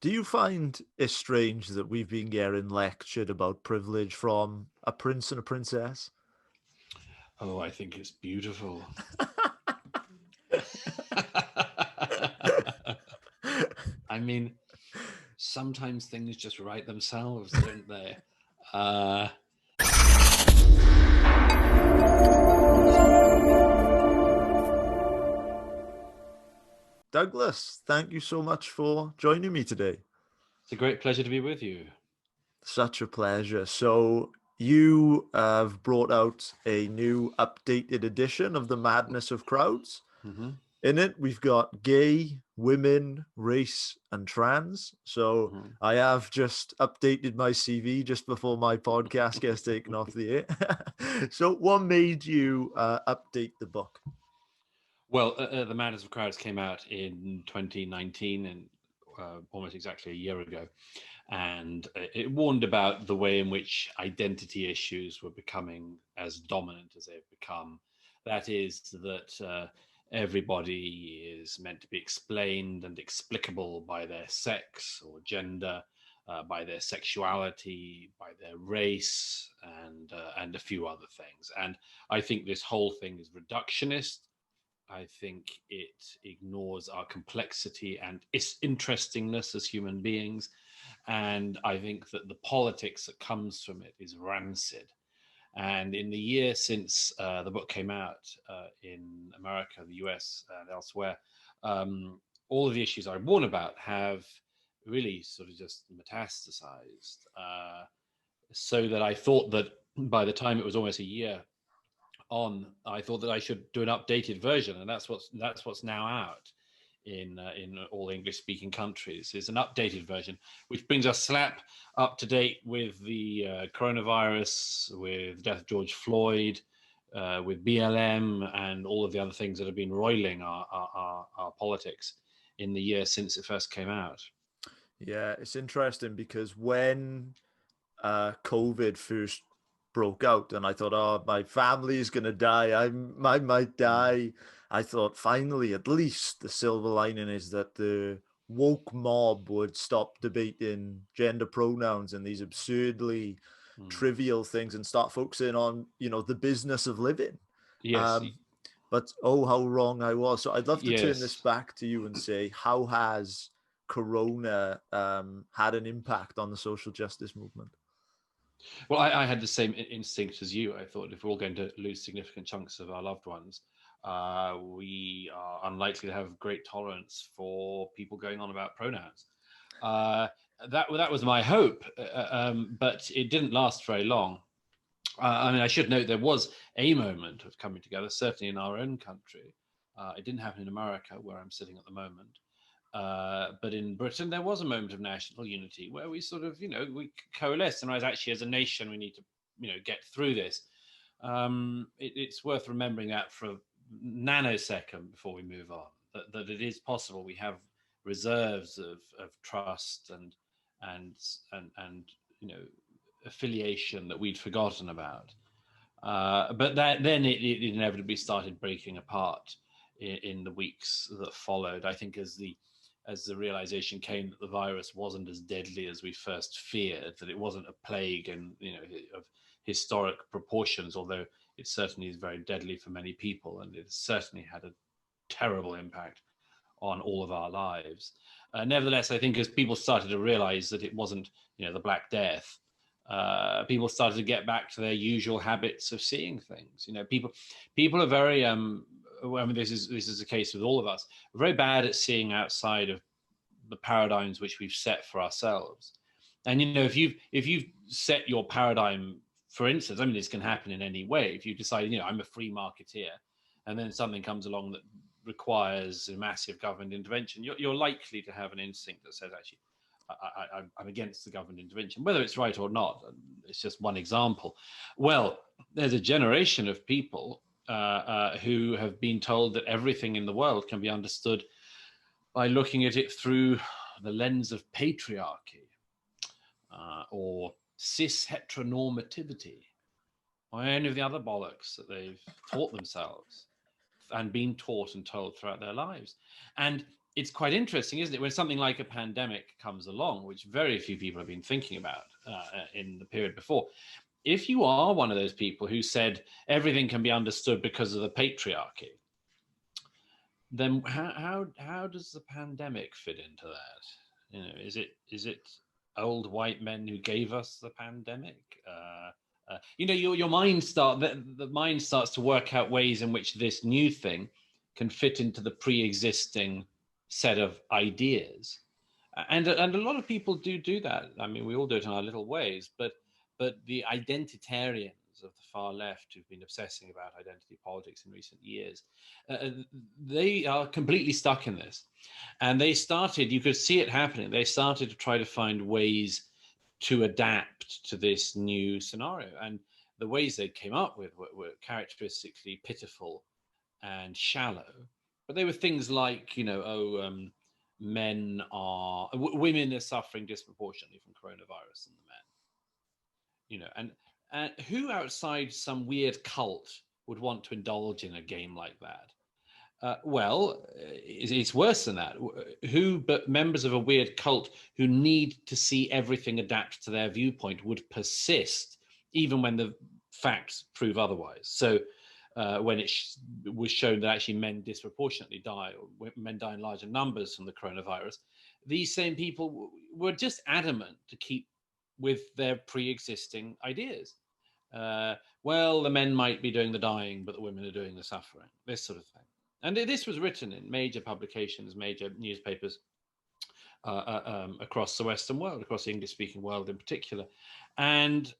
Do you find it strange that we've been getting lectured about privilege from a prince and a princess? Oh, I think it's beautiful. I mean, sometimes things just write themselves, don't they? Uh, Douglas, thank you so much for joining me today. it's a great pleasure to be with you. Such a pleasure. So, you have brought out a new updated edition of The Madness of Crowds. Hmm. In it, we've got gay, women, race, and trans. So, Hmm. I have just updated my CV just before my podcast gets taken off the air. So, what made you update the book? Well, The Madness of Crowds came out in 2019, and almost exactly a year ago. And it warned about the way in which identity issues were becoming as dominant as they've become. That is, that everybody is meant to be explained and explicable by their sex or gender, by their sexuality, by their race, and a few other things. And I think this whole thing is reductionist. I think it ignores our complexity and its interestingness as human beings. And I think that the politics that comes from it is rancid. And in the year since the book came out in America, the US, and elsewhere, all of the issues I warn about have really sort of just metastasized. So that I thought that by the time it was almost a year on, I thought that I should do an updated version, and that's what's now out in all English speaking countries. Is an updated version, which brings us slap up to date with the coronavirus, with the death of George Floyd, with BLM, and all of the other things that have been roiling our politics in the year since it first came out. Yeah, it's interesting because when COVID first broke out, and I thought, oh, my family is gonna die. I might Mm. die. I thought finally, at least the silver lining is that the woke mob would stop debating gender pronouns and these absurdly Mm. trivial things and start focusing on, the business of living. Yes, Um, but oh, how wrong I was. So I'd love to turn this yes. back to you and say, how has Corona had an impact on the social justice movement? Well, I had the same instinct as you. I thought if we're all going to lose significant chunks of our loved ones, we are unlikely to have great tolerance for people going on about pronouns. Uh, that was my hope, but it didn't last very long. I mean, I should note there was a moment of coming together, certainly in our own country. It didn't happen in America, where I'm sitting at the moment. But in Britain, there was a moment of national unity where we sort of, we coalesced and realized actually as a nation, we need to, get through this. It's worth remembering that for a nanosecond before we move on, that it is possible. We have reserves of trust and, and, you know, affiliation that we'd forgotten about. But then it inevitably started breaking apart in the weeks that followed. I think as the realization came that the virus wasn't as deadly as we first feared, that it wasn't a plague and of historic proportions, although it certainly is very deadly for many people, and it certainly had a terrible impact on all of our lives. Nevertheless, I think as people started to realize that it wasn't, the Black Death, people started to get back to their usual habits of seeing things. People are very. I mean, this is the case with all of us. We're very bad at seeing outside of the paradigms which we've set for ourselves. And if you've set your paradigm, for instance, I mean, this can happen in any way. If you decide, I'm a free marketeer, and then something comes along that requires a massive government intervention, you're likely to have an instinct that says, actually, I'm against the government intervention, whether it's right or not. It's just one example. Well, there's a generation of people who have been told that everything in the world can be understood by looking at it through the lens of patriarchy or cis heteronormativity or any of the other bollocks that they've taught themselves and been taught and told throughout their lives. And it's quite interesting, isn't it, when something like a pandemic comes along, which very few people have been thinking about in the period before. If you are one of those people who said everything can be understood because of the patriarchy, then how does the pandemic fit into that? You know, is it old white men who gave us the pandemic? You know, your mind the mind starts to work out ways in which this new thing can fit into the pre-existing set of ideas, and a lot of people do that. I mean, we all do it in our little ways, but the identitarians of the far left who've been obsessing about identity politics in recent years, they are completely stuck in this, and they started. You could see it happening. They started to try to find ways to adapt to this new scenario, and the ways they came up with were characteristically pitiful and shallow. But they were things like, you know, women are suffering disproportionately from coronavirus than the men, you know, and who outside some weird cult would want to indulge in a game like that? Well, it's worse than that. Who but members of a weird cult who need to see everything adapt to their viewpoint would persist even when the facts prove otherwise? So when it was shown that actually men disproportionately die, or men die in larger numbers from the coronavirus, these same people were just adamant to keep with their pre-existing ideas. Well, the men might be doing the dying, but the women are doing the suffering, this sort of thing. And this was written in major publications, major newspapers across the Western world, across the English-speaking world in particular. And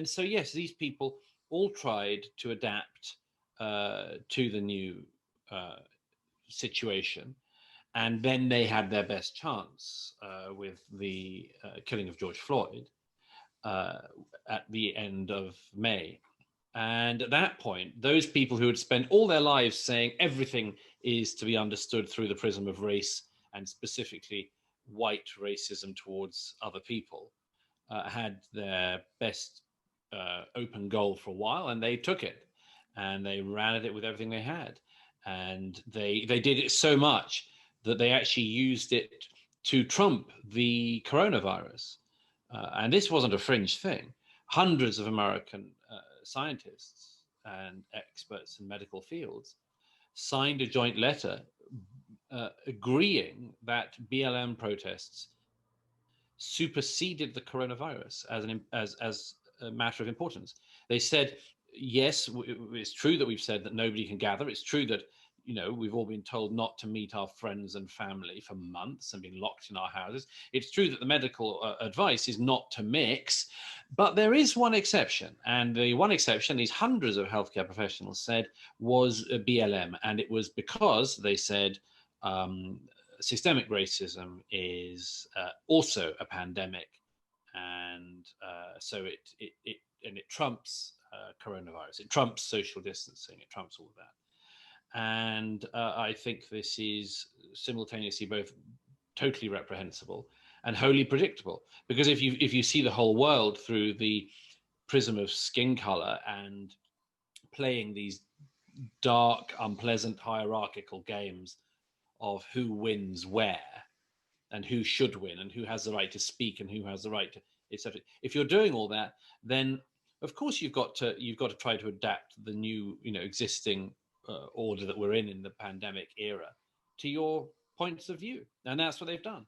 so, yes, these people all tried to adapt to the new situation. And then they had their best chance with the killing of George Floyd at the end of May. And at that point, those people who had spent all their lives saying everything is to be understood through the prism of race, and specifically white racism towards other people, had their best open goal for a while, and they took it, and they ran at it with everything they had. And they did it so much that they actually used it to trump the coronavirus. And this wasn't a fringe thing. Hundreds of American scientists and experts in medical fields signed a joint letter agreeing that BLM protests superseded the coronavirus as a matter of importance. They said, yes, it's true that we've said that nobody can gather. It's true that, you know, we've all been told not to meet our friends and family for months and been locked in our houses. It's true that the medical advice is not to mix, but there is one exception. And the one exception, these hundreds of healthcare professionals said, was BLM. And it was because they said systemic racism is also a pandemic. And so it trumps coronavirus. It trumps social distancing. It trumps all of that. And I think this is simultaneously both totally reprehensible and wholly predictable. Because if you see the whole world through the prism of skin color and playing these dark, unpleasant, hierarchical games of who wins where and who should win and who has the right to speak and who has the right to, etc. If you're doing all that, then of course you've got to try to adapt the new, you know, existing order that we're in the pandemic era to your points of view. And that's what they've done.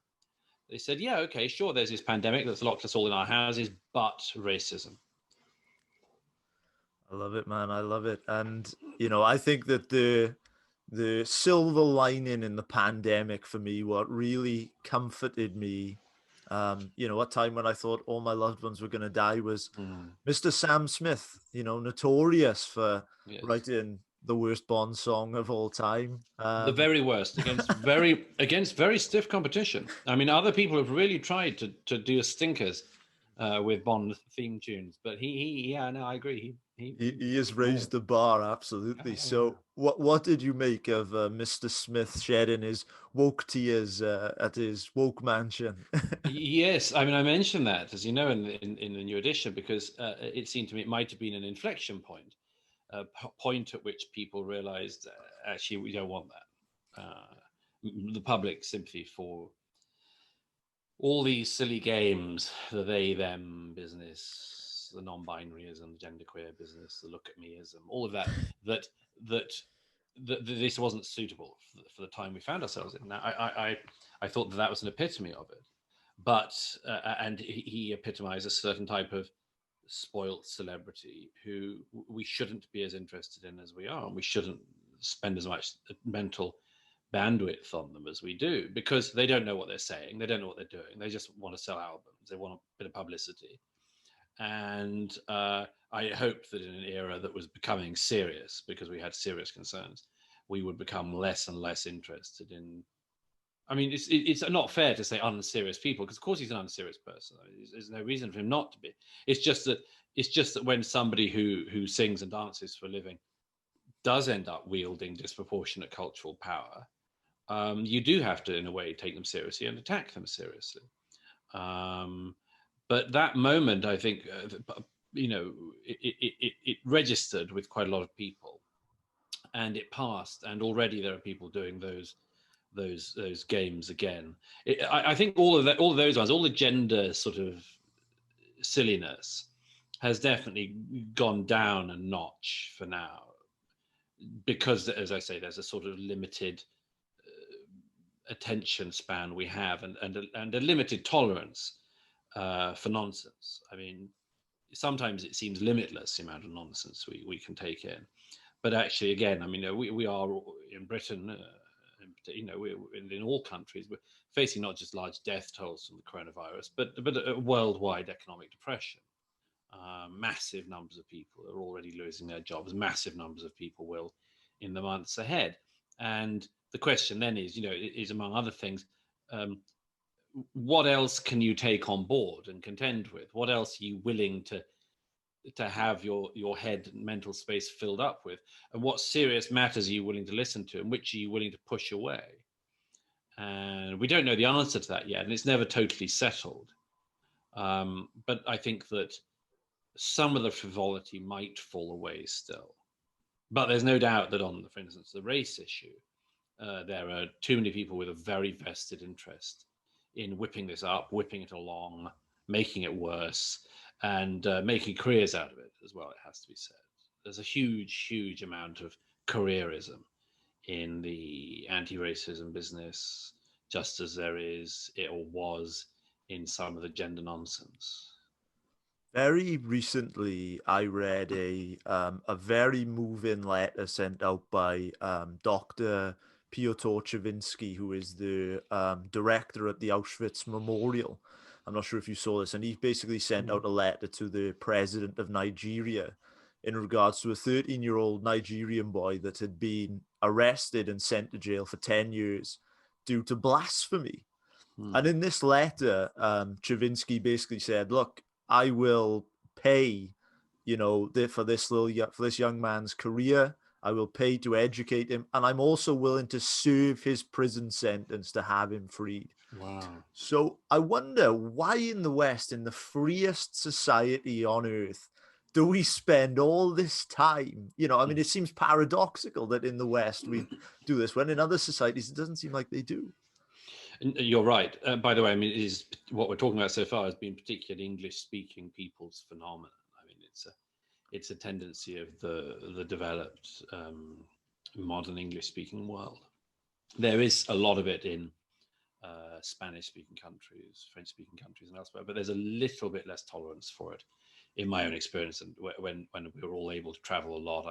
They said, yeah, okay, sure, there's this pandemic that's locked us all in our houses, but racism. I love it, man. I love it. And, you know, I think that the silver lining in the pandemic for me, what really comforted me, you know, a time when I thought all my loved ones were going to die, was Mr. Sam Smith, you know, notorious for writing the worst Bond song of all time. The very worst, against very stiff competition. I mean, other people have really tried to do stinkers with Bond theme tunes, but yeah, no, I agree. He has raised the bar, absolutely. So what did you make of Mr. Smith shedding his woke tears at his woke mansion? Yes, I mean, I mentioned that, as you know, in the new edition, because it seemed to me it might have been an inflection point, a point at which people realized, actually, we don't want that. the public sympathy for all these silly games, the they them business, the non-binaryism, the genderqueer business, the look at meism, all of that, that that this wasn't suitable for the time we found ourselves in. Now, I thought that was an epitome of it, but and he epitomized a certain type of spoilt celebrity who we shouldn't be as interested in as we are, and we shouldn't spend as much mental bandwidth on them as we do, because they don't know what they're saying, they don't know what they're doing, they just want to sell albums, they want a bit of publicity. And I hoped that in an era that was becoming serious, because we had serious concerns, we would become less and less interested in. I mean, it's not fair to say unserious people, because of course he's an unserious person. I mean, there's no reason for him not to be. It's just that when somebody who sings and dances for a living does end up wielding disproportionate cultural power, you do have to, in a way, take them seriously and attack them seriously. But that moment, I think, it registered with quite a lot of people, and it passed. And already there are people doing those games again. I think all of those ones, all the gender sort of silliness, has definitely gone down a notch for now, because, as I say, there's a sort of limited attention span we have, and a limited tolerance for nonsense. I mean, sometimes it seems limitless the amount of nonsense we can take in. But actually, again, I mean, we are in Britain, we're in all countries, we're facing not just large death tolls from the coronavirus, but a worldwide economic depression. Massive numbers of people are already losing their jobs. Massive numbers of people will in the months ahead. And the question then is among other things, what else can you take on board and contend with? What else are you willing to have your head and mental space filled up with? And what serious matters are you willing to listen to, and which are you willing to push away? And we don't know the answer to that yet, and it's never totally settled. But I think that some of the frivolity might fall away still. But there's no doubt that on, for instance, the race issue, there are too many people with a very vested interest in whipping this up, whipping it along, making it worse, and making careers out of it as well, it has to be said. There's a huge, huge amount of careerism in the anti-racism business, just as there is, or was, in some of the gender nonsense. Very recently, I read a very moving letter sent out by Dr. Piotr Chavinsky, who is the director at the Auschwitz Memorial. I'm not sure if you saw this, and he basically sent out a letter to the president of Nigeria in regards to a 13-year-old Nigerian boy that had been arrested and sent to jail for 10 years due to blasphemy. And in this letter, Chavinsky basically said, look, I will pay, for this young man's career. I will pay to educate him, and I'm also willing to serve his prison sentence to have him freed. Wow. So I wonder why in the West, in the freest society on earth, do we spend all this time? I mean, it seems paradoxical that in the West we do this, when in other societies it doesn't seem like they do. You're right. By the way, I mean, what we're talking about so far has been particularly English-speaking people's phenomenon. I mean, it's a tendency of the developed modern English-speaking world. There is a lot of it in Spanish-speaking countries, French-speaking countries, and elsewhere, but there's a little bit less tolerance for it, in my own experience. And when we were all able to travel a lot,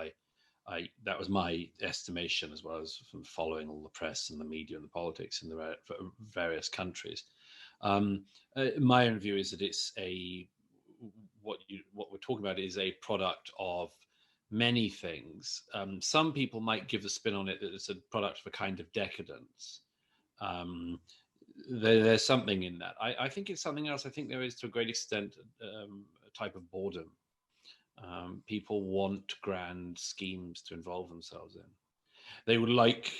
that was my estimation, as well as from following all the press and the media and the politics in the various countries. My own view is that it's what we're talking about is a product of many things. Some people might give the spin on it that it's a product of a kind of decadence. There's something in that. I think it's something else. I think there is, to a great extent, a type of boredom. People want grand schemes to involve themselves in. They would like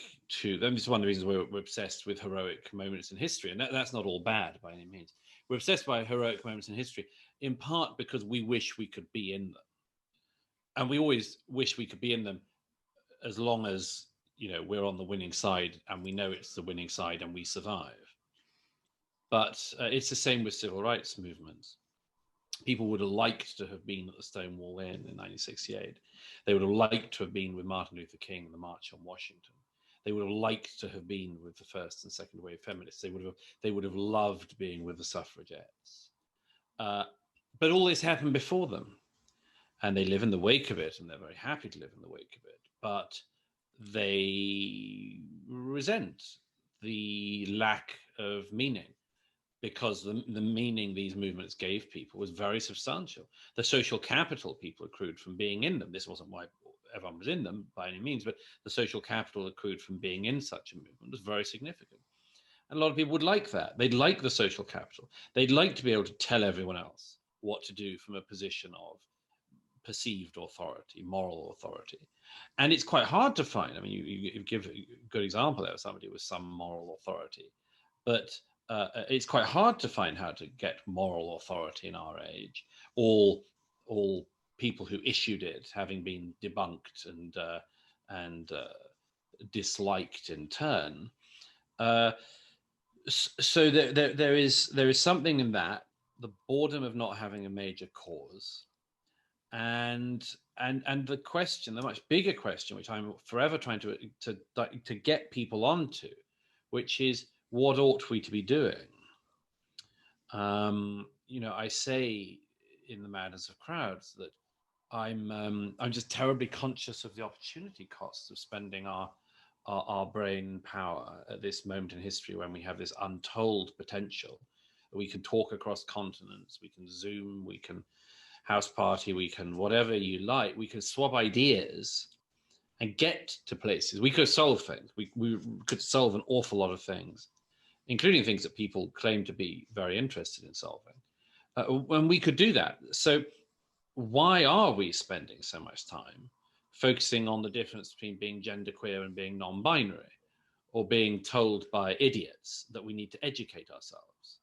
to. That's one of the reasons we're obsessed with heroic moments in history, and that's not all bad by any means. We're obsessed by heroic moments in history, in part because we wish we could be in them, and we always wish we could be in them as long as we're on the winning side, and we know it's the winning side, and we survive. But it's the same with civil rights movements. People would have liked to have been at the Stonewall Inn in 1968. They would have liked to have been with Martin Luther King and the March on Washington. They would have liked to have been with the first and second wave feminists. They would have loved being with the suffragettes. But all this happened before them, and they live in the wake of it, and they're very happy to live in the wake of it. But they resent the lack of meaning, because the meaning these movements gave people was very substantial. The social capital people accrued from being in them. This wasn't why everyone was in them by any means, but the social capital accrued from being in such a movement was very significant. And a lot of people would like that. They'd like the social capital. They'd like to be able to tell everyone else what to do from a position of perceived authority, moral authority. And it's quite hard to find. I mean, you give a good example there of somebody with some moral authority, but it's quite hard to find how to get moral authority in our age. All people who issued it having been debunked and disliked in turn. So there is something in that, the boredom of not having a major cause, and the question, the much bigger question, which I'm forever trying to get people onto, which is, what ought we to be doing? I say in The Madness of Crowds that I'm just terribly conscious of the opportunity costs of spending our brain power at this moment in history, when we have this untold potential. We can talk across continents, we can Zoom, we can house party, we can whatever you like, we can swap ideas and get to places. We could solve things. We could solve an awful lot of things, including things that people claim to be very interested in solving. When we could do that. So why are we spending so much time focusing on the difference between being genderqueer and being non-binary, or being told by idiots that we need to educate ourselves?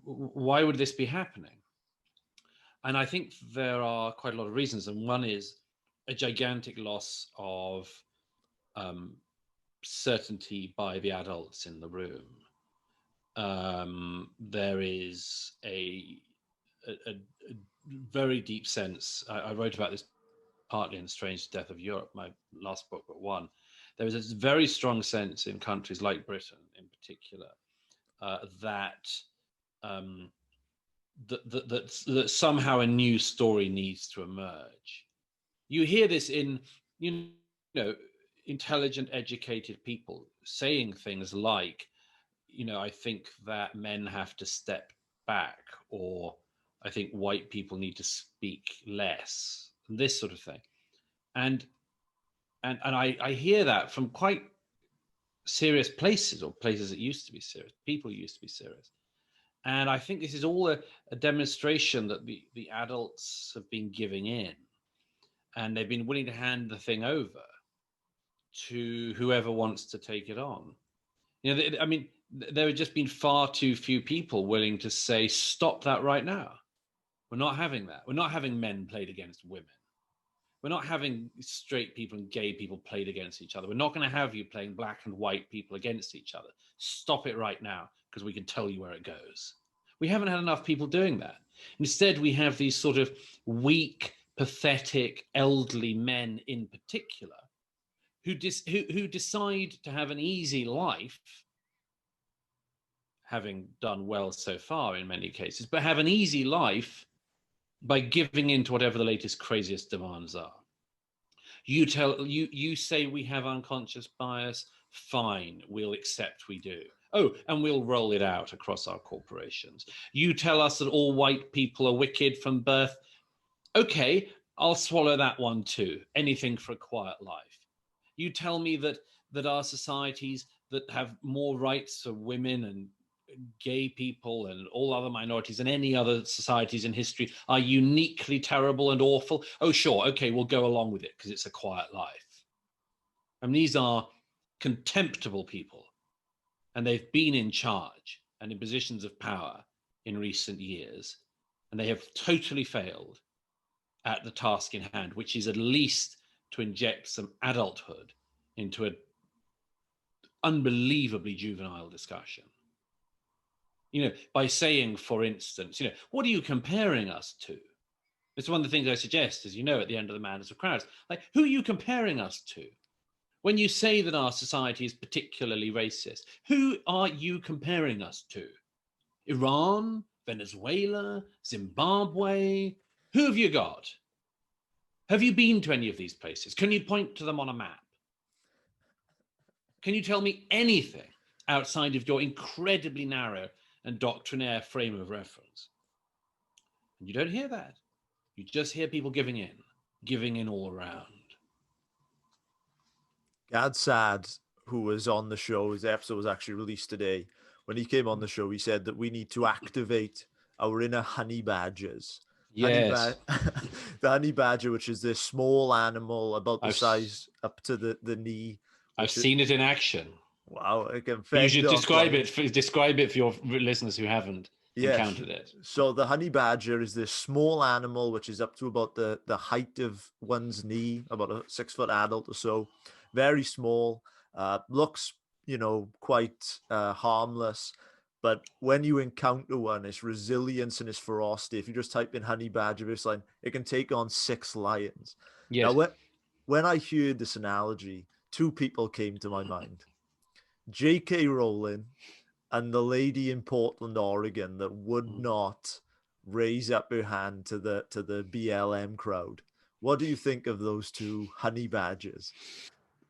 Why would this be happening? And I think there are quite a lot of reasons. And one is a gigantic loss of certainty by the adults in the room. There is a very deep sense. I wrote about this partly in Strange Death of Europe, my last book but one. There is a very strong sense in countries like Britain in particular that somehow a new story needs to emerge. You hear this in, intelligent, educated people saying things like, I think that men have to step back, or I think white people need to speak less, and this sort of thing. And I hear that from quite serious places, or places that used to be serious. People used to be serious. And I think this is all a demonstration that the adults have been giving in, and they've been willing to hand the thing over to whoever wants to take it on. There have just been far too few people willing to say, stop that right now. We're not having that. We're not having men played against women. We're not having straight people and gay people played against each other. We're not going to have you playing black and white people against each other. Stop it right now, because we can tell you where it goes. We haven't had enough people doing that. Instead, we have these sort of weak, pathetic, elderly men in particular who decide to have an easy life, having done well so far in many cases, but have an easy life by giving in to whatever the latest, craziest demands are. You say we have unconscious bias, fine, we'll accept we do. Oh, and we'll roll it out across our corporations. You tell us that all white people are wicked from birth. Okay, I'll swallow that one too. Anything for a quiet life. You tell me that our societies that have more rights for women and gay people and all other minorities than any other societies in history are uniquely terrible and awful. Oh, sure, okay, we'll go along with it because it's a quiet life. I mean, these are contemptible people, and they've been in charge and in positions of power in recent years, and they have totally failed at the task in hand, which is at least to inject some adulthood into an unbelievably juvenile discussion. By saying, for instance, what are you comparing us to? It's one of the things I suggest, as you know, at the end of The Madness of Crowds. Like, who are you comparing us to? When you say that our society is particularly racist, who are you comparing us to? Iran, Venezuela, Zimbabwe? Who have you got? Have you been to any of these places? Can you point to them on a map? Can you tell me anything outside of your incredibly narrow and doctrinaire frame of reference? And you don't hear that. You just hear people giving in all around. Gad Sad, who was on the show, his episode was actually released today. When he came on the show, he said that we need to activate our inner honey badgers. Yes. The honey badger, which is this small animal about the size up to the knee. I've seen it in action. Wow, I can You should describe it for your listeners who haven't encountered it. So the honey badger is this small animal which is up to about the height of one's knee, about a 6-foot adult or so. Very small, looks quite harmless, but when you encounter one, its resilience and its ferocity, if you just type in honey badger baseline, it can take on 6 lions. Yes. Now when I heard this analogy, 2 people came to my mind: J.K. Rowling and the lady in Portland, Oregon, that would not raise up her hand to the BLM crowd. What do you think of those 2 honey badgers?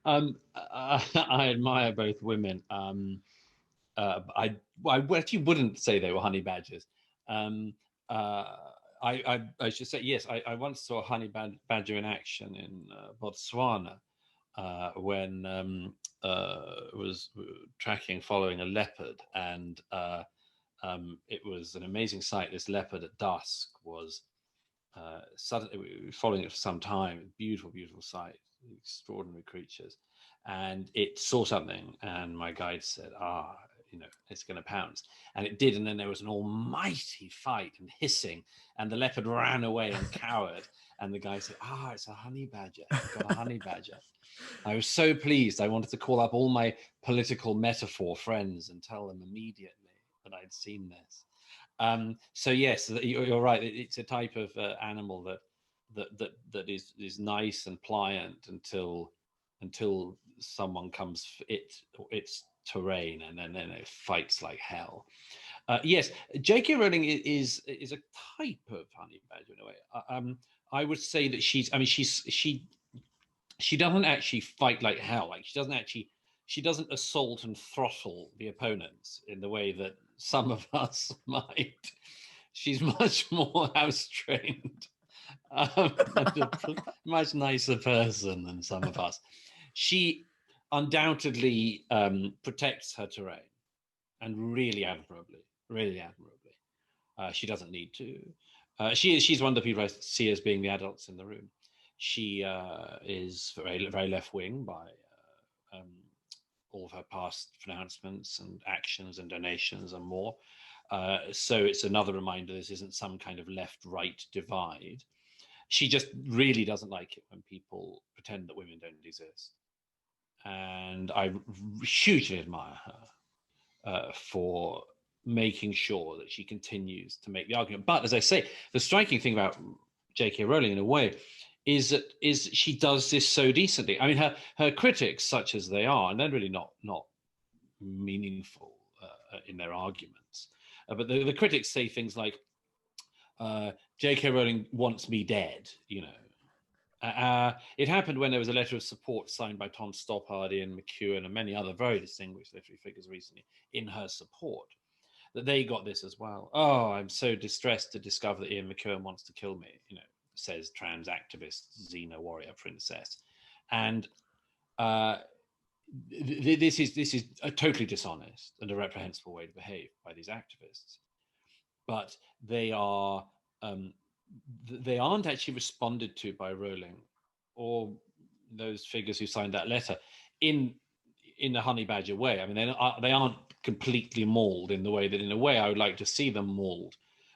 I admire both women. I actually wouldn't say they were honey badgers. I should say, yes, I once saw a honey badger in action in Botswana when was following a leopard, and it was an amazing sight. This leopard at dusk was suddenly following it for some time. Beautiful, beautiful sight, extraordinary creatures. And it saw something, and my guide said, it's going to pounce. And it did, and then there was an almighty fight and hissing, and the leopard ran away and cowered. And the guy said, it's a honey badger. I've got a honey badger. I was so pleased. I wanted to call up all my political metaphor friends and tell them immediately that I'd seen this. So yes, you're right. It's a type of animal that is nice and pliant until someone comes for its terrain, and then it fights like hell. Yes, J.K. Rowling is a type of honey badger in a way. I would say that she doesn't actually fight like hell. Like she doesn't assault and throttle the opponents in the way that some of us might. She's much more house trained and a much nicer person than some of us. She undoubtedly protects her terrain, and really admirably. She doesn't need to. She's one of the people I see as being the adults in the room. She is very, very left wing by all of her past pronouncements and actions and donations and more. So it's another reminder this isn't some kind of left-right divide. She just really doesn't like it when people pretend that women don't exist. And I hugely admire her for making sure that she continues to make the argument. But as I say, the striking thing about J.K. Rowling, in a way, is she does this so decently. I mean, her critics, such as they are, and they're really not meaningful in their arguments. But the critics say things like, J.K. Rowling wants me dead, It happened when there was a letter of support signed by Tom Stoppard, Ian McEwan, and many other very distinguished literary figures recently in her support, that they got this as well. Oh, I'm so distressed to discover that Ian McEwan wants to kill me, says trans activist Xena Warrior Princess. And this is a totally dishonest and a reprehensible way to behave by these activists. But they aren't actually responded to by Rowling or those figures who signed that letter in the honey badger way. I mean, they aren't completely mauled in the way that, in a way, I would like to see them mauled.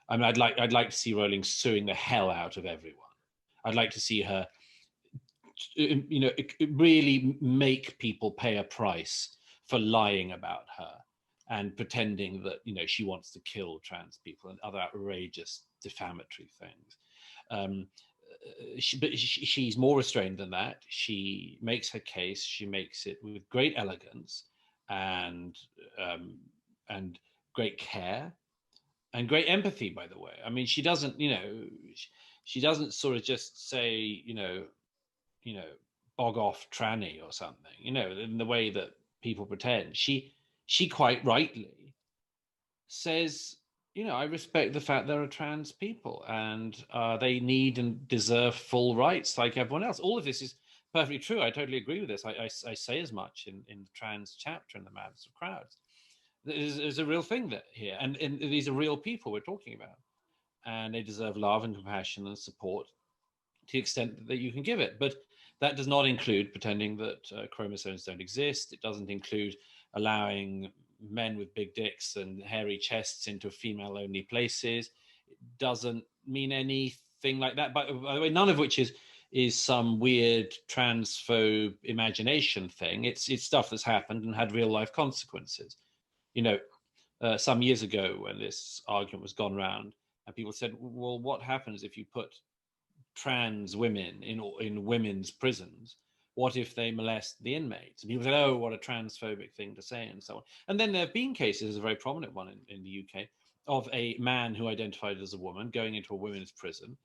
I mean, I'd like to see Rowling suing the hell out of everyone. I'd like to see her really make people pay a price for lying about her and pretending that she wants to kill trans people and other outrageous defamatory things. But she's more restrained than that. She makes her case. She makes it with great elegance and great care and great empathy. By the way, I mean, she doesn't, she doesn't sort of just say, bog off tranny or something, in the way that people pretend. She quite rightly says, I respect the fact there are trans people and they need and deserve full rights like everyone else. All of this is perfectly true. I totally agree with this. I say as much in the trans chapter in The Madness of Crowds. There's a real thing here, and these are real people we're talking about, and they deserve love and compassion and support to the extent that you can give it. But that does not include pretending that chromosomes don't exist. It doesn't include allowing men with big dicks and hairy chests into female-only places. It doesn't mean anything like that. By the way, none of which is some weird transphobe imagination thing. It's stuff that's happened and had real-life consequences. Some years ago when this argument was gone round, and people said, well, what happens if you put trans women in women's prisons? What if they molest the inmates? And people said, oh, what a transphobic thing to say, and so on. And then there have been cases, a very prominent one in the UK, of a man who identified as a woman going into a women's prison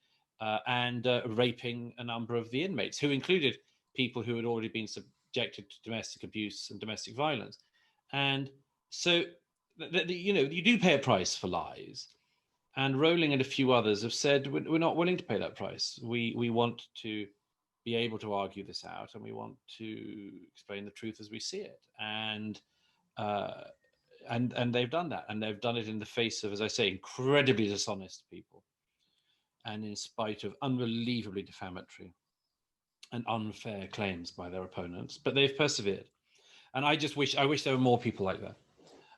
and raping a number of the inmates, who included people who had already been subjected to domestic abuse and domestic violence. And so, you do pay a price for lies. And Rowling and a few others have said, we're not willing to pay that price. We want to be able to argue this out, and we want to explain the truth as we see it. And they've done that, and they've done it in the face of, as I say, incredibly dishonest people, and in spite of unbelievably defamatory and unfair claims by their opponents. But they've persevered, and I wish there were more people like that.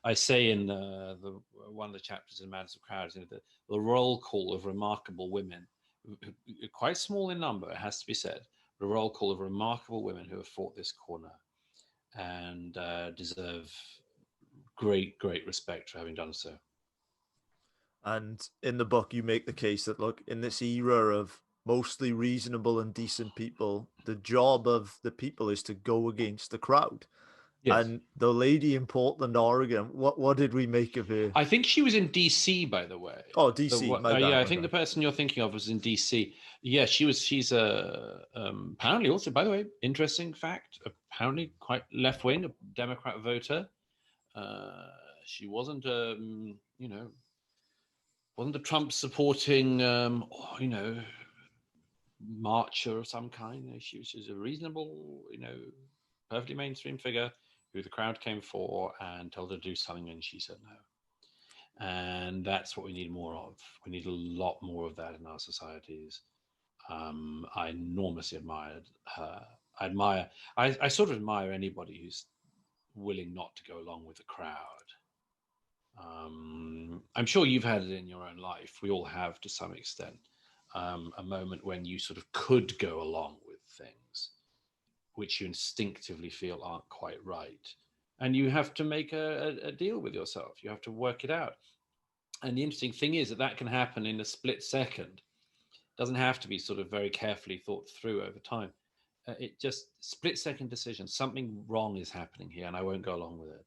I say in one of the chapters in Madness of Crowds, the roll call of remarkable women, quite small in number, it has to be said, the roll call of remarkable women who have fought this corner and deserve great respect for having done so. And in the book, you make the case that, look, in this era of mostly reasonable and decent people, the job of the people is to go against the crowd. Yes. And the lady in Portland, Oregon, what did we make of her? I think she was in DC, by the way. Oh, DC. I think the person you're thinking of was in DC. Yeah, she's apparently also, by the way, interesting fact, apparently quite left-wing, a Democrat voter. She wasn't wasn't a Trump-supporting, marcher of some kind. She was a reasonable, perfectly mainstream figure who the crowd came for and told her to do something, and she said no. And that's what we need more of. We need a lot more of that in our societies. I enormously admired her. I sort of admire anybody who's willing not to go along with the crowd. I'm sure you've had it in your own life. We all have, to some extent, a moment when you sort of could go along with things which you instinctively feel aren't quite right. And you have to make a deal with yourself. You have to work it out. And the interesting thing is that can happen in a split second. It doesn't have to be sort of very carefully thought through over time. It just split second decision. Something wrong is happening here, and I won't go along with it.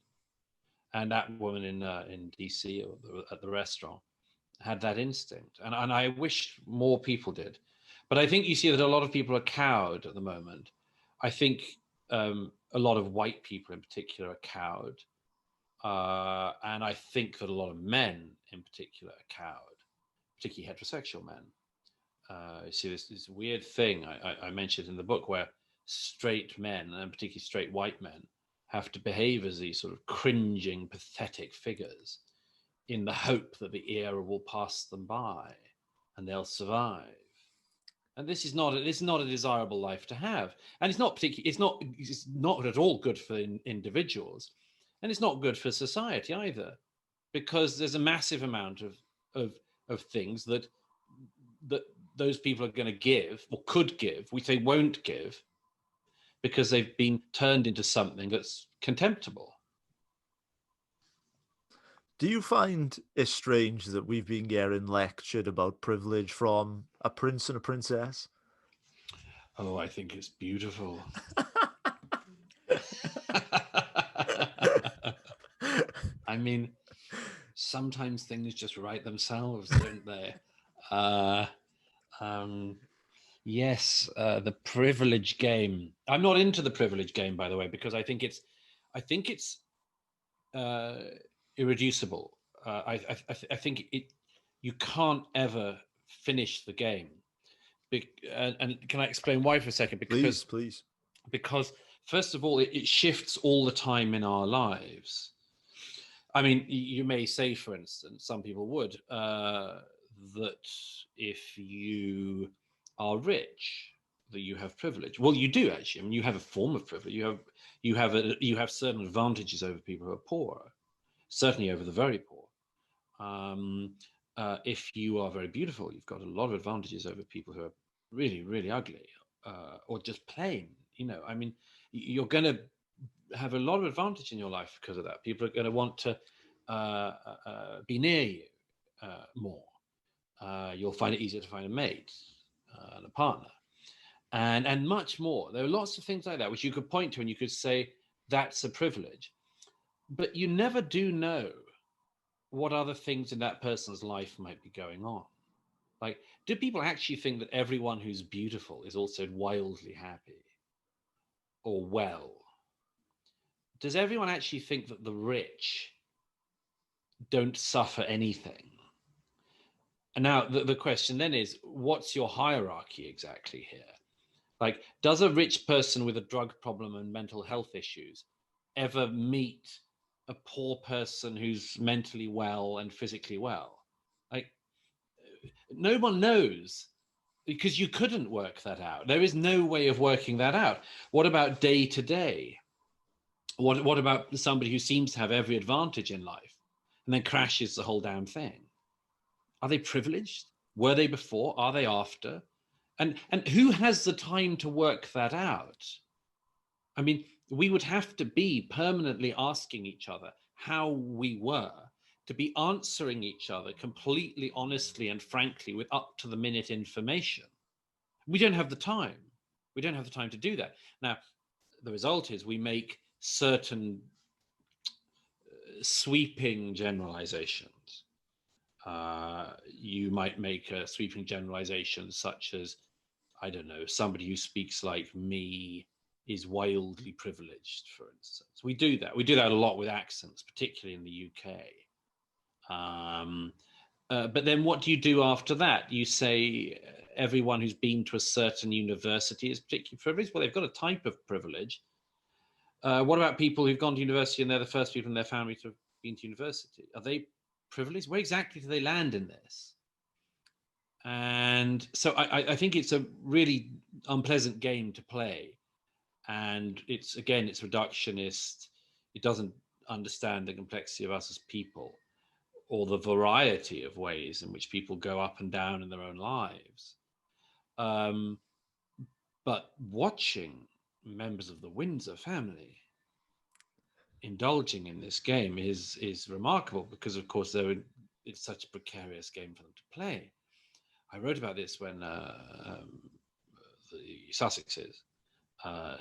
And that woman in DC at the restaurant had that instinct. And I wish more people did. But I think you see that a lot of people are cowed at the moment. I think a lot of white people in particular are cowed. And I think that a lot of men in particular are cowed, particularly heterosexual men. You see this weird thing I mentioned in the book where straight men, and particularly straight white men, have to behave as these sort of cringing, pathetic figures in the hope that the era will pass them by and they'll survive. And this is not a desirable life to have. And it's not at all good for individuals. And it's not good for society either, because there's a massive amount of things that those people are going to give or could give, which they won't give, because they've been turned into something that's contemptible. Do you find it strange that we've been getting lectured about privilege from a prince and a princess? Oh, I think it's beautiful. I mean, sometimes things just write themselves, don't they? Yes, the privilege game. I'm not into the privilege game, by the way, because I think it's uh, irreducible. I think you can't ever finish the game. And can I explain why for a second? Please, please. Because first of all, it shifts all the time in our lives. I mean, you may say, for instance, some people would, that if you are rich, that you have privilege. Well, you do actually. I mean, you have a form of privilege. You have certain advantages over people who are poor, certainly over the very poor. Um, if you are very beautiful, you've got a lot of advantages over people who are really, really ugly, or just plain. I mean, you're going to have a lot of advantage in your life because of that. People are going to want to be near you more. You'll find it easier to find a mate and a partner, and much more. There are lots of things like that which you could point to, and you could say that's a privilege. But you never do know what other things in that person's life might be going on. Like, do people actually think that everyone who's beautiful is also wildly happy or well? Does everyone actually think that the rich don't suffer anything? And now the question then is, what's your hierarchy exactly here? Like, does a rich person with a drug problem and mental health issues ever meet a poor person who's mentally well and physically well? Like, no one knows, because you couldn't work that out. There is no way of working that out. What about day to day? What about somebody who seems to have every advantage in life and then crashes the whole damn thing? Are they privileged? Were they before? Are they after? And who has the time to work that out? I mean, we would have to be permanently asking each other how we were, to be answering each other completely honestly and frankly with up to the minute information. We don't have the time. We don't have the time to do that. Now, the result is we make certain sweeping generalizations. You might make a sweeping generalization such as, I don't know, somebody who speaks like me is wildly privileged, for instance. We do that. We do that a lot with accents, particularly in the UK. But then what do you do after that? You say everyone who's been to a certain university is particularly privileged. Well, they've got a type of privilege. What about people who've gone to university and they're the first people in their family to have been to university? Are they privileged? Where exactly do they land in this? And so I think it's a really unpleasant game to play. And it's reductionist. It doesn't understand the complexity of us as people, or the variety of ways in which people go up and down in their own lives. But watching members of the Windsor family indulging in this game is remarkable, because, of course, it's such a precarious game for them to play. I wrote about this when the Sussexes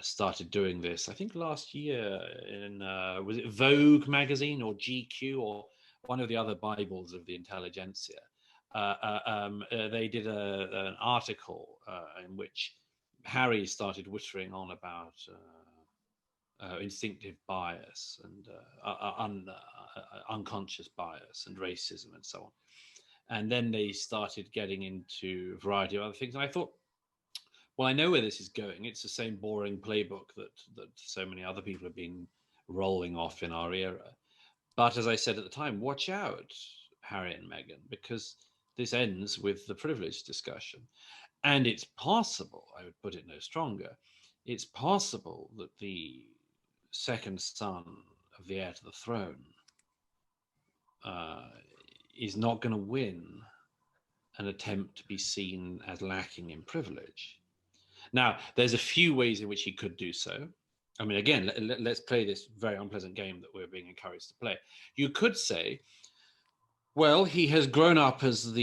started doing this, I think last year in, was it Vogue magazine or GQ or one of the other Bibles of the intelligentsia. They did an article in which Harry started whittering on about instinctive bias and unconscious bias and racism and so on. And then they started getting into a variety of other things. And I thought, well, I know where this is going. It's the same boring playbook that so many other people have been rolling off in our era. But as I said at the time, watch out, Harry and Meghan, because this ends with the privilege discussion. And it's possible, I would put it no stronger, it's possible that the second son of the heir to the throne is not going to win an attempt to be seen as lacking in privilege. Now, there's a few ways in which he could do so. I mean, again, let's play this very unpleasant game that we're being encouraged to play. You could say, well, he has grown up as I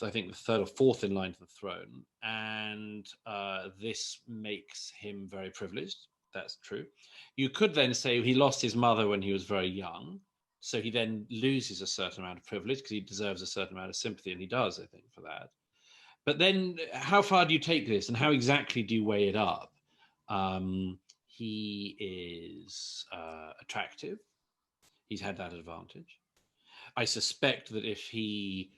think the third or fourth in line to the throne, and this makes him very privileged. That's true. You could then say he lost his mother when he was very young, so he then loses a certain amount of privilege because he deserves a certain amount of sympathy, and he does, I think, for that. But then, how far do you take this, and how exactly do you weigh it up? He is attractive. He's had that advantage. I suspect that if he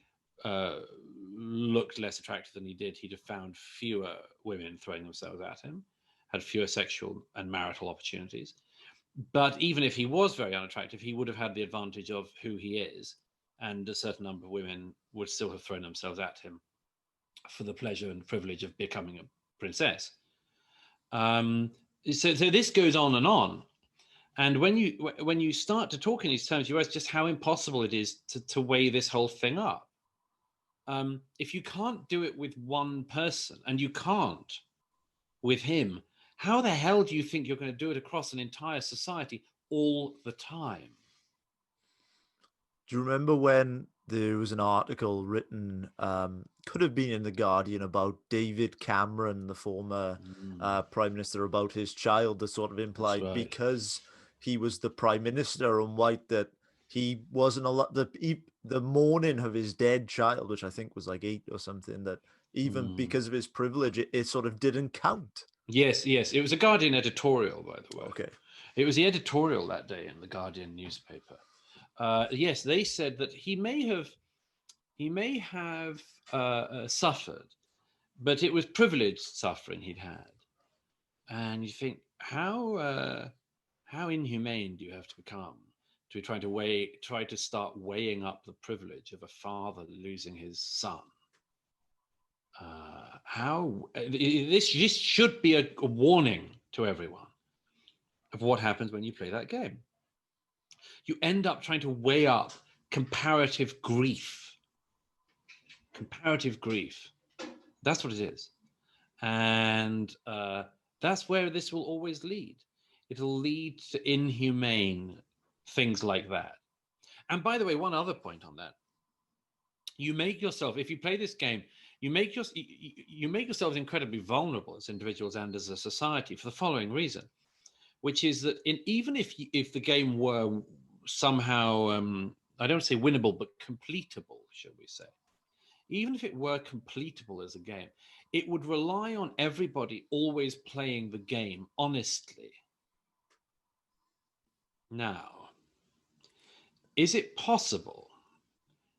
looked less attractive than he did, he'd have found fewer women throwing themselves at him, had fewer sexual and marital opportunities. But even if he was very unattractive, he would have had the advantage of who he is, and a certain number of women would still have thrown themselves at him for the pleasure and privilege of becoming a princess. So this goes on and on. And when you start to talk in these terms, you realize just how impossible it is to weigh this whole thing up. If you can't do it with one person, and you can't with him, how the hell do you think you're going to do it across an entire society all the time? Do you remember when there was an article written, could have been in The Guardian, about David Cameron, the former prime minister, about his child, that sort of implied right. because he was the prime minister and white, that he wasn't allowed, the mourning of his dead child, which I think was like 8 or something, that even because of his privilege, it sort of didn't count. Yes. It was a Guardian editorial, by the way. Okay. It was the editorial that day in the Guardian newspaper. Yes, they said that he may have suffered, but it was privileged suffering he'd had. And you think, how inhumane do you have to become to be try to start weighing up the privilege of a father losing his son? This should be a warning to everyone of what happens when you play that game. You end up trying to weigh up comparative grief. Comparative grief. That's what it is. And that's where this will always lead. It'll lead to inhumane things like that. And by the way, one other point on that. You make yourself, if you play this game, you make yourselves incredibly vulnerable as individuals and as a society for the following reason, which is that even if the game were somehow, I don't say winnable, but completable, shall we say, even if it were completable as a game, it would rely on everybody always playing the game honestly. Now, is it possible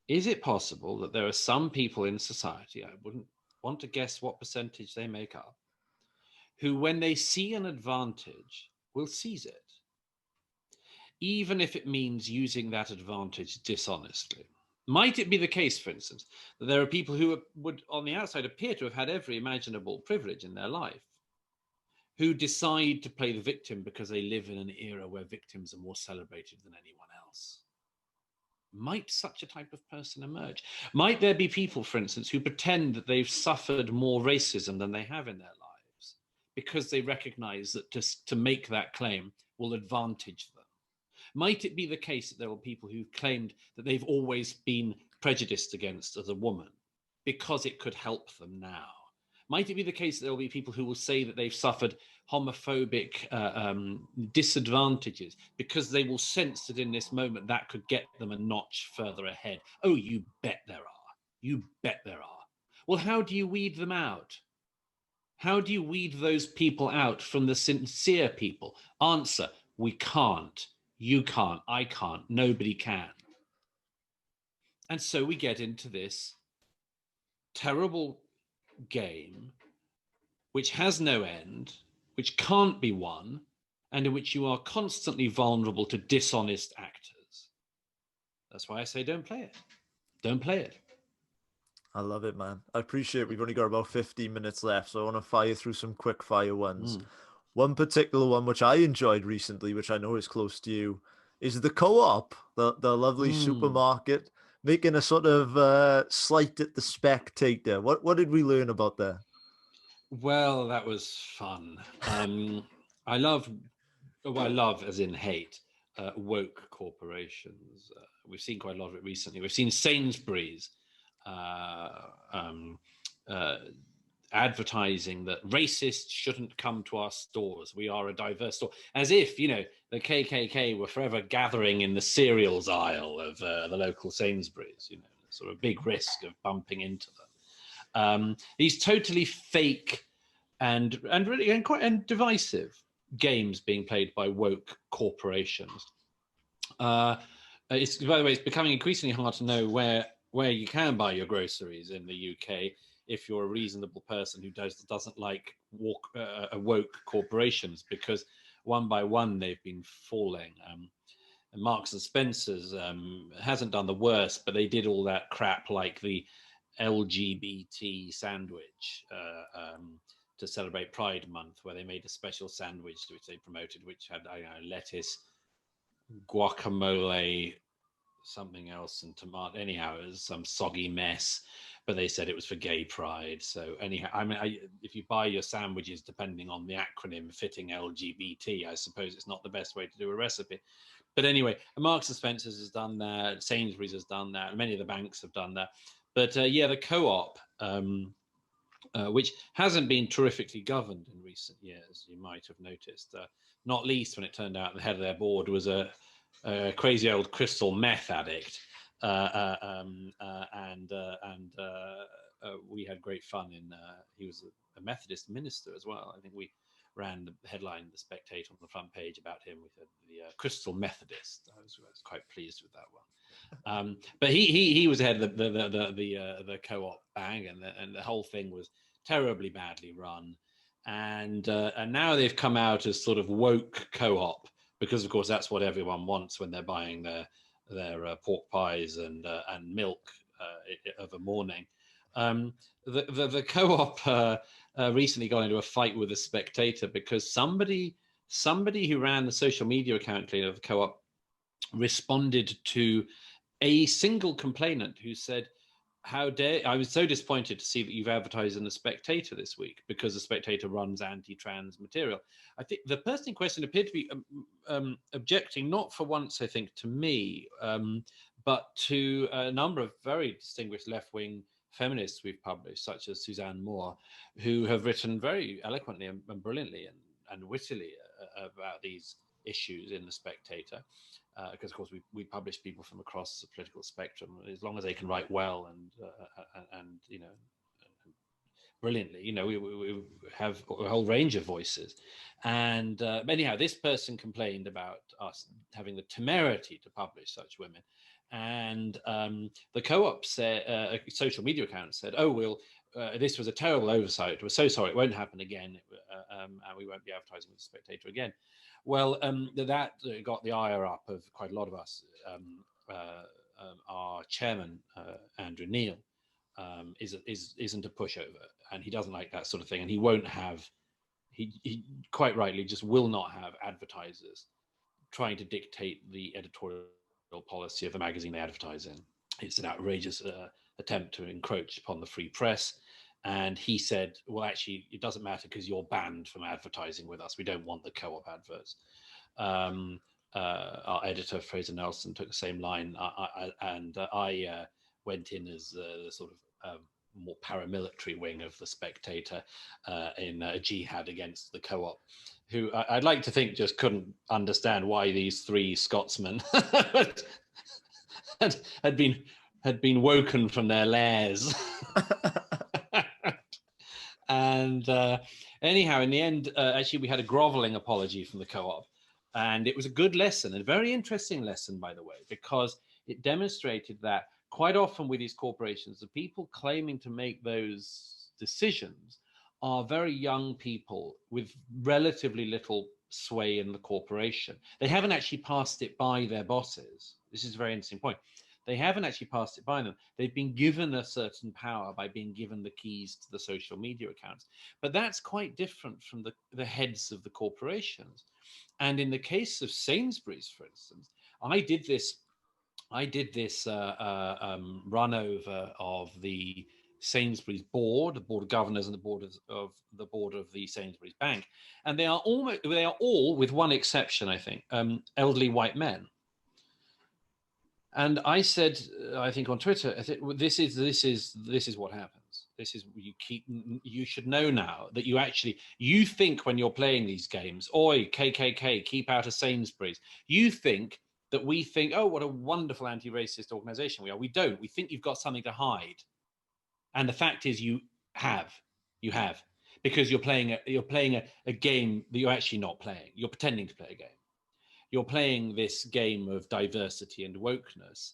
that there are some people in society, I wouldn't want to guess what percentage they make up, who, when they see an advantage, will seize it, even if it means using that advantage dishonestly? Might it be the case, for instance, that there are people who would, on the outside, appear to have had every imaginable privilege in their life, who decide to play the victim because they live in an era where victims are more celebrated than anyone else? Might such a type of person emerge? Might there be people, for instance, who pretend that they've suffered more racism than they have in their lives because they recognize that to make that claim will advantage them? Might it be the case that there are people who've claimed that they've always been prejudiced against as a woman because it could help them now? Might it be the case that there will be people who will say that they've suffered homophobic disadvantages because they will sense that in this moment that could get them a notch further ahead? Oh, you bet there are. You bet there are. Well, how do you weed them out? How do you weed those people out from the sincere people? Answer: we can't. You can't. I can't. Nobody can. And so we get into this terrible game which has no end, which can't be won, and in which you are constantly vulnerable to dishonest actors. That's why I say don't play it. Don't play it. I love it, man. I appreciate we've only got about 15 minutes left, so I want to fire through some quick fire ones. One particular one which I enjoyed recently, which I know is close to you, is the Co-op, the lovely supermarket, making a sort of slight at the spectator. What did we learn about that? Well, that was fun. I love, well, I love as in hate, woke corporations. We've seen quite a lot of it recently. We've seen Sainsbury's uh, um, uh, advertising that racists shouldn't come to our stores. We are a diverse store. As if, the KKK were forever gathering in the cereals aisle of the local Sainsbury's, sort of big risk of bumping into them. These totally fake and really and divisive games being played by woke corporations. It's, by the way, it's becoming increasingly hard to know where you can buy your groceries in the UK if you're a reasonable person who doesn't like woke corporations, because one by one they've been falling. And Marks and Spencer's hasn't done the worst, but they did all that crap like the LGBT sandwich to celebrate Pride Month, where they made a special sandwich which they promoted, which had lettuce, guacamole, something else, and tomato. Anyhow, it was some soggy mess, but they said it was for Gay Pride. So anyhow, if you buy your sandwiches depending on the acronym fitting LGBT, I suppose it's not the best way to do a recipe. But anyway, Marks and Spencer's has done that, Sainsbury's has done that, many of the banks have done that. But the Co-op, which hasn't been terrifically governed in recent years, you might have noticed, not least when it turned out the head of their board was a crazy old crystal meth addict. And we had great fun he was a Methodist minister as well. I think we ran the headline in the Spectator on the front page about him with the Crystal Methodist. I was quite pleased with that one. But he was head of the Co-op bang, and the whole thing was terribly badly run. And now they've come out as sort of woke Co-op, because of course that's what everyone wants when they're buying their pork pies and milk of a morning. The Co-op recently got into a fight with the Spectator because somebody who ran the social media account of the Co-op responded to a single complainant who said, "How dare, I was so disappointed to see that you've advertised in the Spectator this week, because the Spectator runs anti-trans material." I think the person in question appeared to be objecting, not for once, I think, to me, but to a number of very distinguished left-wing feminists we've published, such as Suzanne Moore, who have written very eloquently and brilliantly and wittily about these issues in the Spectator. Because of course we publish people from across the political spectrum, as long as they can write well and brilliantly. We have a whole range of voices. And anyhow, this person complained about us having the temerity to publish such women. And the Co-op said, a social media account said, "Oh, this was a terrible oversight. We're so sorry. It won't happen again, and we won't be advertising with the Spectator again." Well, that got the ire up of quite a lot of us. Our chairman, Andrew Neil, isn't a pushover, and he doesn't like that sort of thing, and he won't have. He quite rightly just will not have advertisers trying to dictate the editorial policy of the magazine they advertise in. It's an outrageous attempt to encroach upon the free press. And he said, "Well, actually, it doesn't matter because you're banned from advertising with us. We don't want the Co-op adverts." Our editor, Fraser Nelson, took the same line. I went in as the sort of more paramilitary wing of the Spectator in a jihad against the Co-op, who I'd like to think just couldn't understand why these three Scotsmen had been woken from their lairs. And anyhow, in the end, actually, we had a groveling apology from the Co-op, and it was a good lesson, a very interesting lesson, by the way, because it demonstrated that quite often with these corporations, the people claiming to make those decisions are very young people with relatively little sway in the corporation. They haven't actually passed it by their bosses. This is a very interesting point. They haven't actually passed it by them. They've been given a certain power by being given the keys to the social media accounts. But that's quite different from the heads of the corporations. And in the case of Sainsbury's, for instance, I did this run over of the Sainsbury's board, the board of governors, and the board of the Sainsbury's Bank, and they are all, with one exception, I think, elderly white men. And I said, I think on Twitter, I said, this is what happens. This is you should know now that you think when you're playing these games, oi, KKK, keep out of Sainsbury's. You think that we think, oh, what a wonderful anti-racist organization we are. We don't. We think you've got something to hide. And the fact is you have, because you're playing a game that you're actually not playing. You're pretending to play a game. You're playing this game of diversity and wokeness,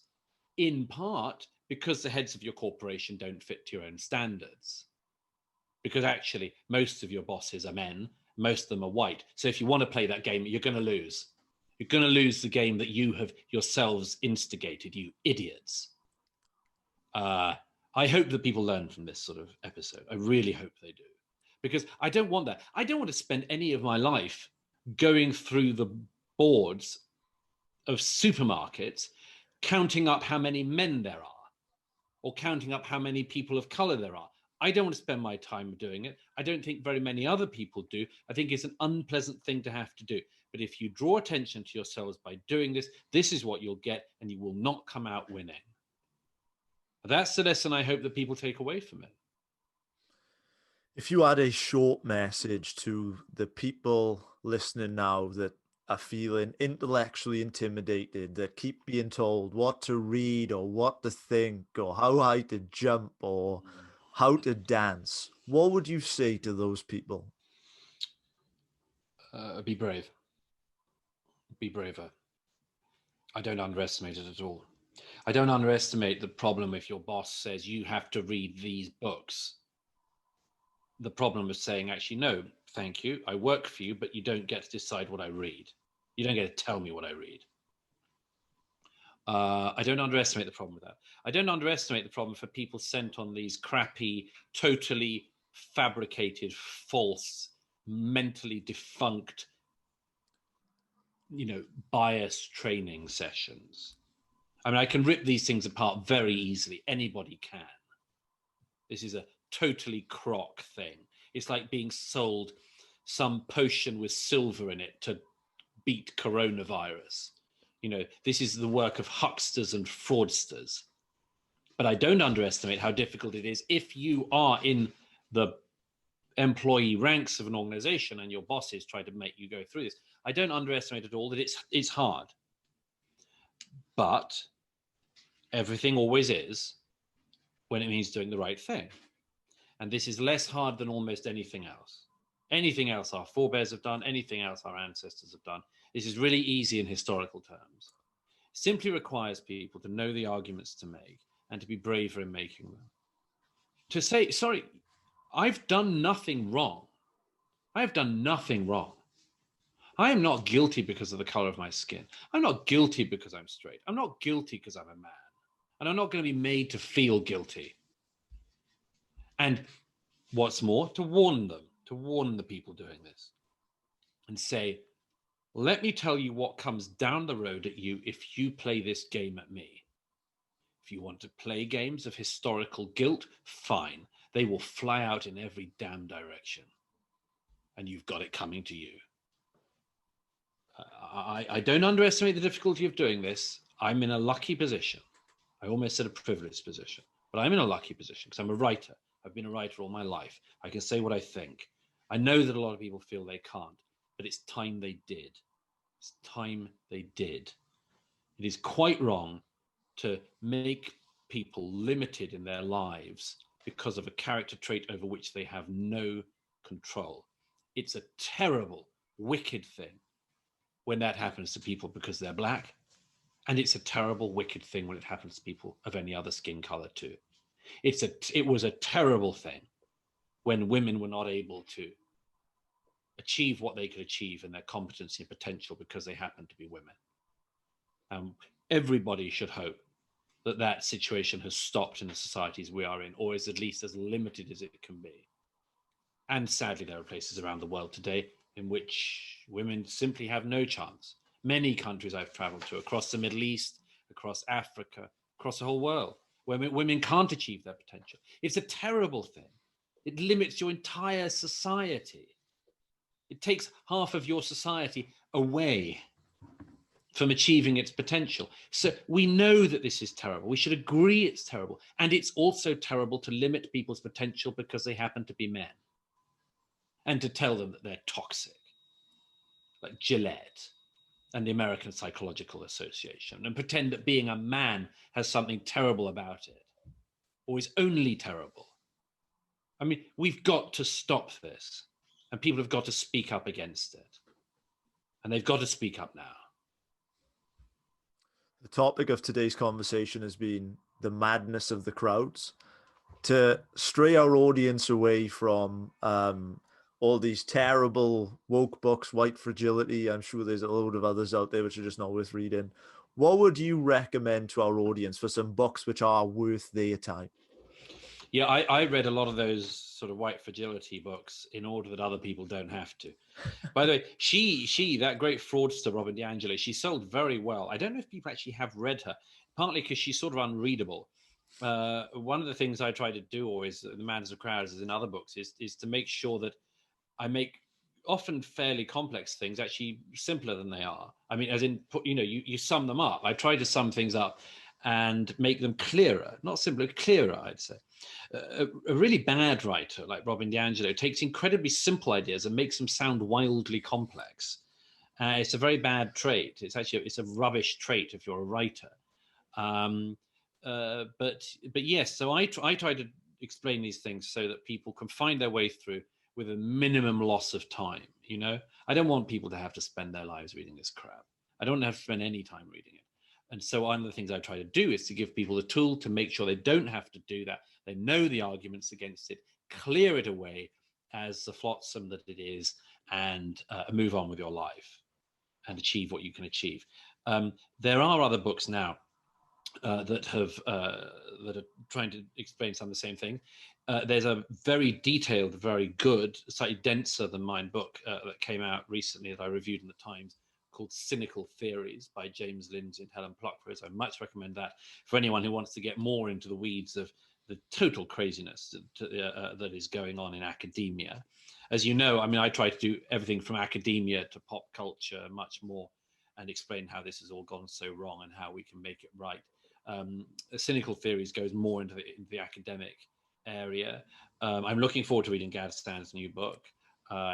in part because the heads of your corporation don't fit to your own standards. Because actually, most of your bosses are men, most of them are white. So if you want to play that game, you're going to lose. You're going to lose the game that you have yourselves instigated, you idiots. I hope that people learn from this sort of episode. I really hope they do. Because I don't want that. I don't want to spend any of my life going through the boards of supermarkets counting up how many men there are, or counting up how many people of color there are. I don't want to spend my time doing it. I don't think very many other people do. I think it's an unpleasant thing to have to do. But if you draw attention to yourselves by doing this, this is what you'll get, and you will not come out winning. That's the lesson I hope that people take away from it. If you had a short message to the people listening now that are feeling intellectually intimidated, that keep being told what to read or what to think or how high to jump or how to dance, what would you say to those people? Be brave. Be braver. I don't underestimate it at all. I don't underestimate the problem if your boss says you have to read these books. The problem is saying, actually, no, thank you. I work for you, but you don't get to decide what I read. You don't get to tell me what I read. I don't underestimate the problem with that. I don't underestimate the problem for people sent on these crappy, totally fabricated, false, mentally defunct, bias training sessions. I mean, I can rip these things apart very easily. Anybody can. This is a totally crock thing. It's like being sold some potion with silver in it to beat coronavirus. This is the work of hucksters and fraudsters. But I don't underestimate how difficult it is if you are in the employee ranks of an organization and your bosses try to make you go through this. I don't underestimate at all that it's hard. But everything always is when it means doing the right thing. And this is less hard than almost anything else. Anything else our forebears have done, anything else our ancestors have done. This is really easy in historical terms. It simply requires people to know the arguments to make and to be braver in making them. To say, sorry, I've done nothing wrong. I have done nothing wrong. I am not guilty because of the color of my skin. I'm not guilty because I'm straight. I'm not guilty because I'm a man. And I'm not going to be made to feel guilty. And what's more, to warn the people doing this and say, let me tell you what comes down the road at you if you play this game at me. If you want to play games of historical guilt, fine. They will fly out in every damn direction. And you've got it coming to you. I don't underestimate the difficulty of doing this. I'm in a lucky position. I almost said a privileged position, but I'm in a lucky position because I'm a writer. I've been a writer all my life. I can say what I think. I know that a lot of people feel they can't, but it's time they did. It's time they did. It is quite wrong to make people limited in their lives because of a character trait over which they have no control. It's a terrible, wicked thing when that happens to people because they're black. And it's a terrible, wicked thing when it happens to people of any other skin color too. It was a terrible thing when women were not able to achieve what they could achieve in their competency and potential because they happened to be women. Everybody should hope that that situation has stopped in the societies we are in, or is at least as limited as it can be. And sadly, there are places around the world today in which women simply have no chance. Many countries I've traveled to across the Middle East, across Africa, across the whole world, Women can't achieve their potential. It's a terrible thing. It limits your entire society. It takes half of your society away from achieving its potential. So we know that this is terrible. We should agree it's terrible. And it's also terrible to limit people's potential because they happen to be men, and to tell them that they're toxic, like Gillette and the American Psychological Association, and pretend that being a man has something terrible about it, or is only terrible. I mean, we've got to stop this, and people have got to speak up against it. And they've got to speak up now. The topic of today's conversation has been the madness of the crowds. To stray our audience away from all these terrible woke books, White Fragility, I'm sure there's a load of others out there which are just not worth reading. What would you recommend to our audience for some books which are worth their time? Yeah, I read a lot of those sort of White Fragility books in order that other people don't have to. By the way, she that great fraudster, Robin DiAngelo, she sold very well. I don't know if people actually have read her, partly because she's sort of unreadable. One of the things I try to do always, the Madness of Crowds, as in other books, is to make sure that I make often fairly complex things actually simpler than they are. I mean, as in, you sum them up. I try to sum things up and make them clearer, not simpler, clearer, I'd say. A really bad writer like Robin DiAngelo takes incredibly simple ideas and makes them sound wildly complex. It's a very bad trait. It's a rubbish trait if you're a writer. But yes, so I try to explain these things so that people can find their way through with a minimum loss of time. I don't want people to have to spend their lives reading this crap. I don't have to spend any time reading it. And so one of the things I try to do is to give people the tool to make sure they don't have to do that. They know the arguments against it, clear it away as the flotsam that it is, and move on with your life and achieve what you can achieve. There are other books now that are trying to explain some of the same thing. There's a very detailed, very good, slightly denser than mine book that came out recently that I reviewed in the Times, called Cynical Theories by James Lindsay and Helen Pluckford. I much recommend that for anyone who wants to get more into the weeds of the total craziness that is going on in academia. As you know, I mean, I try to do everything from academia to pop culture, much more, and explain how this has all gone so wrong and how we can make it right. Cynical Theories goes more into the academic area. I'm looking forward to reading Gadstan's new book.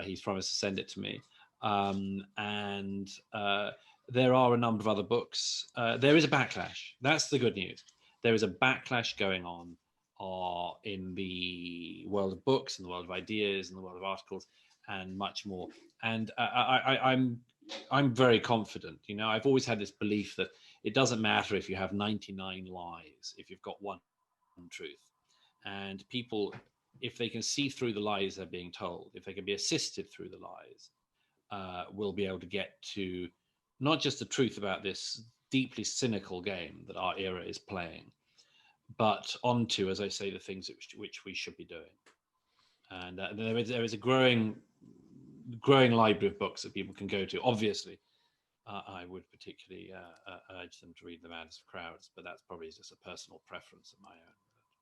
He's promised to send it to me. And there are a number of other books. There is a backlash. That's the good news. There is a backlash going on in the world of books, in the world of ideas, in the world of articles, and much more. And I'm very confident. I've always had this belief that it doesn't matter if you have 99 lies, if you've got one truth. And people, if they can see through the lies they're being told, if they can be assisted through the lies, will be able to get to not just the truth about this deeply cynical game that our era is playing, but onto, as I say, the things which we should be doing. And there is a growing library of books that people can go to. Obviously, I would particularly urge them to read The Madness of Crowds, but that's probably just a personal preference of my own.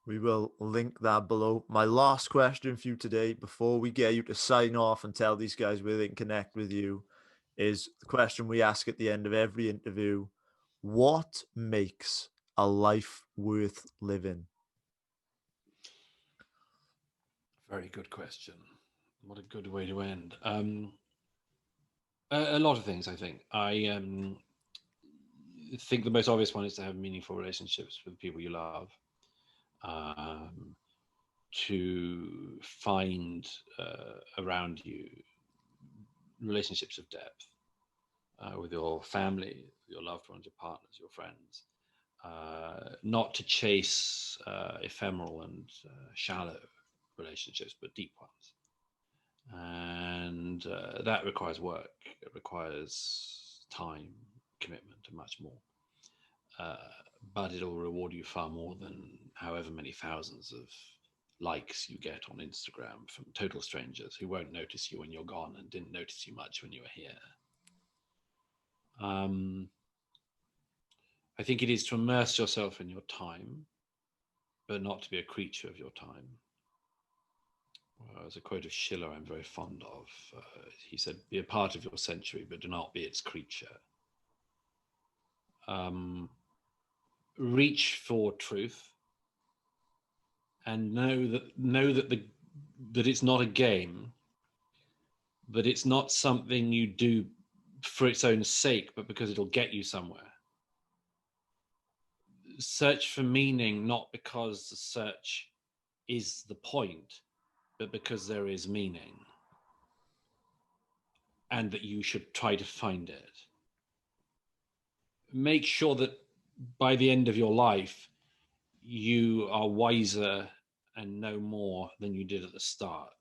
We will link that below. My last question for you today, before we get you to sign off and tell these guys where they can connect with you, is the question we ask at the end of every interview. What makes a life worth living? Very good question. What a good way to end. A lot of things, I think. I think the most obvious one is to have meaningful relationships with people you love. To find around you relationships of depth with your family, your loved ones, your partners, your friends. Not to chase ephemeral and shallow relationships, but deep ones. And that requires work. It requires time, commitment, and much more. But it'll reward you far more than however many thousands of likes you get on Instagram from total strangers who won't notice you when you're gone and didn't notice you much when you were here. I think it is to immerse yourself in your time, but not to be a creature of your time. There's a quote of Schiller I'm very fond of. He said, "Be a part of your century, but do not be its creature." Reach for truth, and know that it's not a game, that it's not something you do for its own sake, but because it'll get you somewhere. Search for meaning, not because the search is the point, but because there is meaning, and that you should try to find it. Make sure that by the end of your life, you are wiser and know more than you did at the start.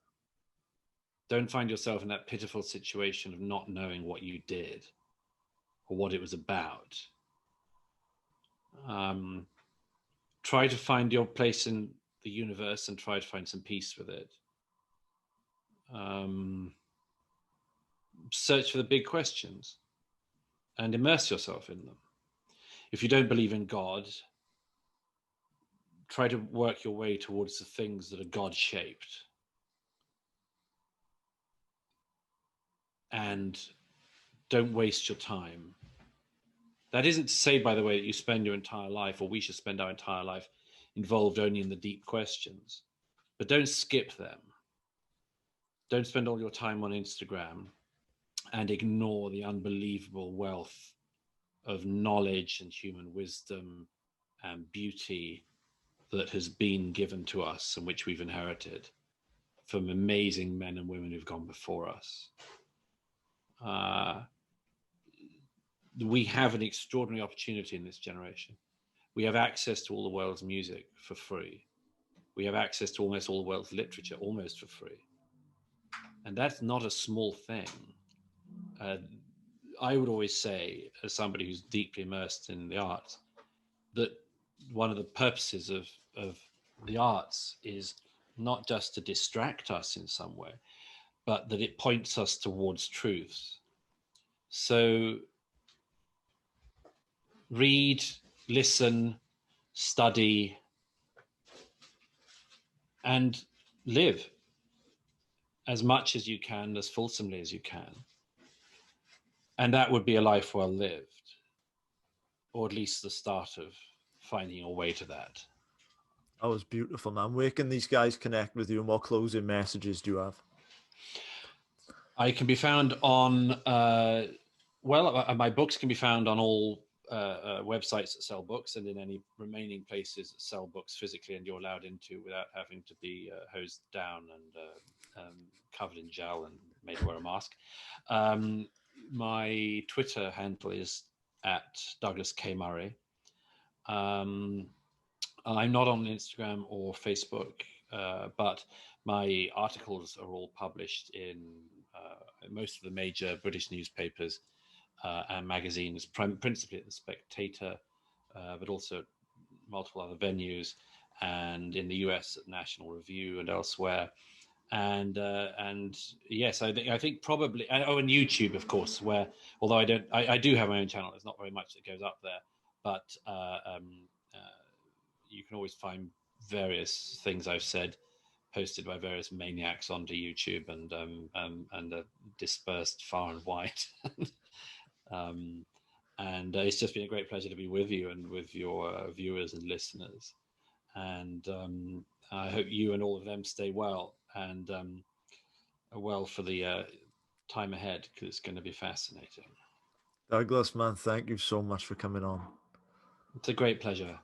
Don't find yourself in that pitiful situation of not knowing what you did or what it was about. Try to find your place in the universe and try to find some peace with it. Search for the big questions and immerse yourself in them. If you don't believe in God, try to work your way towards the things that are God-shaped. And don't waste your time. That isn't to say, by the way, that you spend your entire life, or we should spend our entire life, involved only in the deep questions. But don't skip them. Don't spend all your time on Instagram and ignore the unbelievable wealth of knowledge and human wisdom and beauty that has been given to us and which we've inherited from amazing men and women who've gone before us. We have an extraordinary opportunity in this generation. We have access to all the world's music for free. We have access to almost all the world's literature almost for free. And that's not a small thing. I would always say, as somebody who's deeply immersed in the arts, that one of the purposes of the arts is not just to distract us in some way, but that it points us towards truths. So read, listen, study, and live as much as you can, as fulsomely as you can. And that would be a life well lived, or at least the start of finding a way to that. That was beautiful, man. Where can these guys connect with you, and what closing messages do you have? I can be found on, my books can be found on all websites that sell books and in any remaining places that sell books physically and you're allowed into without having to be hosed down and covered in gel and made to wear a mask. My Twitter handle is at Douglas K. Murray. I'm not on Instagram or Facebook, but my articles are all published in most of the major British newspapers and magazines, principally at the Spectator, but also at multiple other venues, and in the US at National Review and elsewhere. And yes, I think probably, and YouTube, of course, where although I do have my own channel, there's not very much that goes up there, but you can always find various things I've said posted by various maniacs onto YouTube and dispersed far and wide. And it's just been a great pleasure to be with you and with your viewers and listeners. And I hope you and all of them stay well and well for the time ahead, because it's going to be fascinating. Douglas, man, thank you so much for coming on. It's a great pleasure.